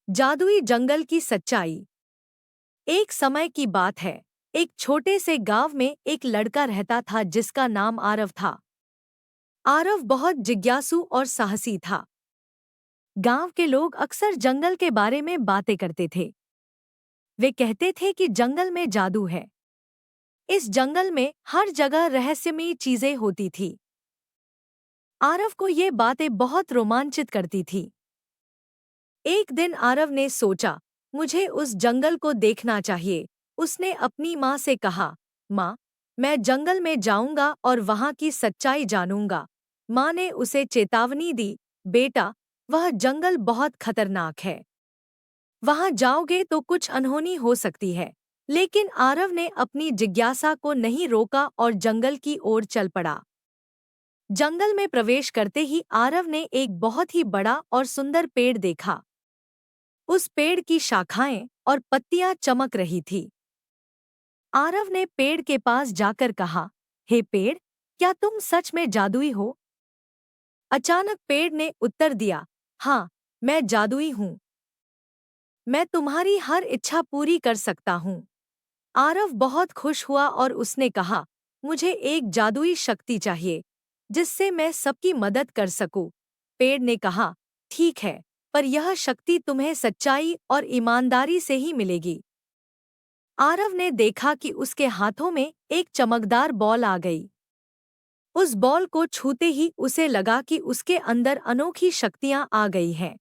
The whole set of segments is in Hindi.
जादुई जंगल की सच्चाई। एक समय की बात है। एक छोटे से गांव में एक लड़का रहता था जिसका नाम आरव था। आरव बहुत जिज्ञासु और साहसी था। गांव के लोग अक्सर जंगल के बारे में बातें करते थे। वे कहते थे कि जंगल में जादू है। इस जंगल में हर जगह रहस्यमयी चीजें होती थी। आरव को ये बातें बहुत रोमांचित करती थी। एक दिन आरव ने सोचा, मुझे उस जंगल को देखना चाहिए। उसने अपनी माँ से कहा, माँ, मैं जंगल में जाऊंगा और वहाँ की सच्चाई जानूंगा। माँ ने उसे चेतावनी दी, बेटा, वह जंगल बहुत खतरनाक है। वहाँ जाओगे तो कुछ अनहोनी हो सकती है। लेकिन आरव ने अपनी जिज्ञासा को नहीं रोका और जंगल की ओर चल पड़ा। जंगल में प्रवेश करते ही आरव ने एक बहुत ही बड़ा और सुंदर पेड़ देखा। उस पेड़ की शाखाएं और पत्तियां चमक रही थी। आरव ने पेड़ के पास जाकर कहा, हे पेड़, क्या तुम सच में जादुई हो? अचानक पेड़ ने उत्तर दिया, हाँ, मैं जादुई हूँ। मैं तुम्हारी हर इच्छा पूरी कर सकता हूँ। आरव बहुत खुश हुआ और उसने कहा, मुझे एक जादुई शक्ति चाहिए जिससे मैं सबकी मदद कर सकूं। पेड़ ने कहा, ठीक है, पर यह शक्ति तुम्हें सच्चाई और ईमानदारी से ही मिलेगी। आरव ने देखा कि उसके हाथों में एक चमकदार बॉल आ गई। उस बॉल को छूते ही उसे लगा कि उसके अंदर अनोखी शक्तियां आ गई हैं।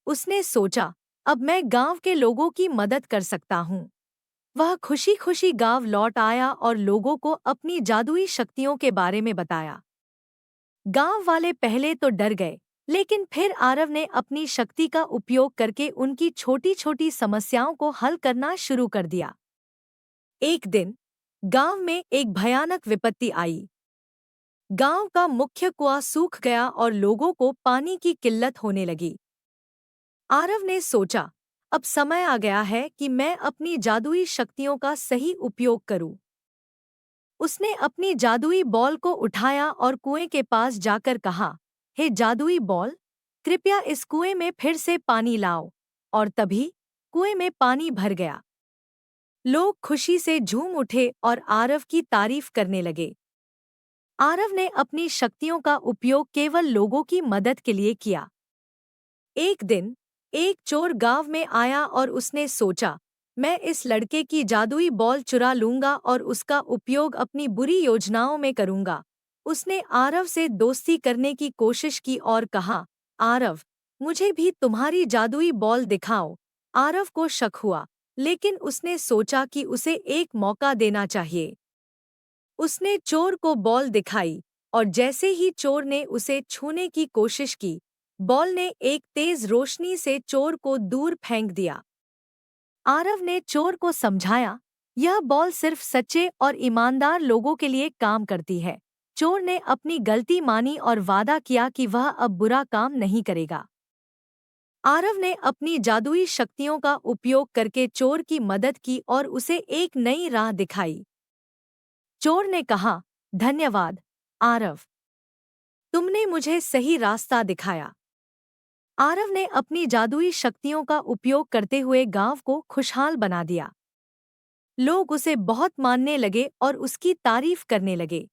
उसने सोचा, अब मैं गांव के लोगों की मदद कर सकता हूँ। वह खुशी खुशी गांव लौट आया और लोगों को अपनी जादुई शक्तियों के बारे में बताया। गांव वाले पहले तो डर गए, लेकिन फिर आरव ने अपनी शक्ति का उपयोग करके उनकी छोटी छोटी समस्याओं को हल करना शुरू कर दिया। एक दिन गांव में एक भयानक विपत्ति आई। गांव का मुख्य कुआं सूख गया और लोगों को पानी की किल्लत होने लगी। आरव ने सोचा, अब समय आ गया है कि मैं अपनी जादुई शक्तियों का सही उपयोग करूं। उसने अपनी जादुई बॉल को उठाया और कुएं के पास जाकर कहा, हे जादुई बॉल, कृपया इस कुएं में फिर से पानी लाओ। और तभी कुएं में पानी भर गया। लोग खुशी से झूम उठे और आरव की तारीफ करने लगे। आरव ने अपनी शक्तियों का उपयोग केवल लोगों की मदद के लिए किया। एक दिन एक चोर गांव में आया और उसने सोचा, मैं इस लड़के की जादुई बॉल चुरा लूंगा और उसका उपयोग अपनी बुरी योजनाओं में करूंगा। उसने आरव से दोस्ती करने की कोशिश की और कहा, आरव, मुझे भी तुम्हारी जादुई बॉल दिखाओ। आरव को शक हुआ, लेकिन उसने सोचा कि उसे एक मौका देना चाहिए। उसने चोर को बॉल दिखाई और जैसे ही चोर ने उसे छूने की कोशिश की, बॉल ने एक तेज रोशनी से चोर को दूर फेंक दिया। आरव ने चोर को समझाया, यह बॉल सिर्फ सच्चे और ईमानदार लोगों के लिए काम करती है। चोर ने अपनी गलती मानी और वादा किया कि वह अब बुरा काम नहीं करेगा। आरव ने अपनी जादुई शक्तियों का उपयोग करके चोर की मदद की और उसे एक नई राह दिखाई। चोर ने कहा, धन्यवाद, आरव, तुमने मुझे सही रास्ता दिखाया। आरव ने अपनी जादुई शक्तियों का उपयोग करते हुए गांव को खुशहाल बना दिया। लोग उसे बहुत मानने लगे और उसकी तारीफ करने लगे।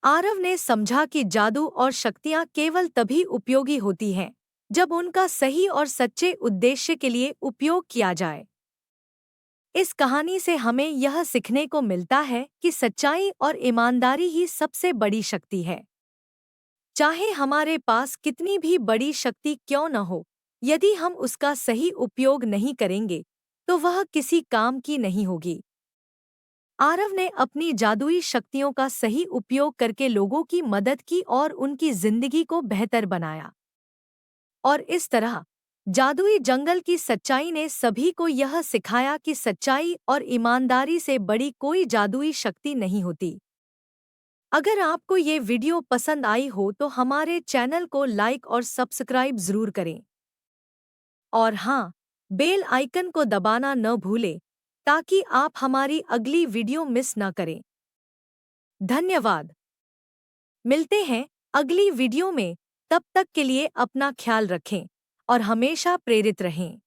आरव ने समझा कि जादू और शक्तियां केवल तभी उपयोगी होती हैं जब उनका सही और सच्चे उद्देश्य के लिए उपयोग किया जाए। इस कहानी से हमें यह सीखने को मिलता है कि सच्चाई और ईमानदारी ही सबसे बड़ी शक्ति है। चाहे हमारे पास कितनी भी बड़ी शक्ति क्यों न हो, यदि हम उसका सही उपयोग नहीं करेंगे तो वह किसी काम की नहीं होगी। आरव ने अपनी जादुई शक्तियों का सही उपयोग करके लोगों की मदद की और उनकी जिंदगी को बेहतर बनाया। और इस तरह जादुई जंगल की सच्चाई ने सभी को यह सिखाया कि सच्चाई और ईमानदारी से बड़ी कोई जादुई शक्ति नहीं होती। अगर आपको ये वीडियो पसंद आई हो तो हमारे चैनल को लाइक और सब्सक्राइब जरूर करें। और हाँ, बेल आइकन को दबाना न भूलें ताकि आप हमारी अगली वीडियो मिस न करें। धन्यवाद। मिलते हैं अगली वीडियो में, तब तक के लिए अपना ख्याल रखें और हमेशा प्रेरित रहें।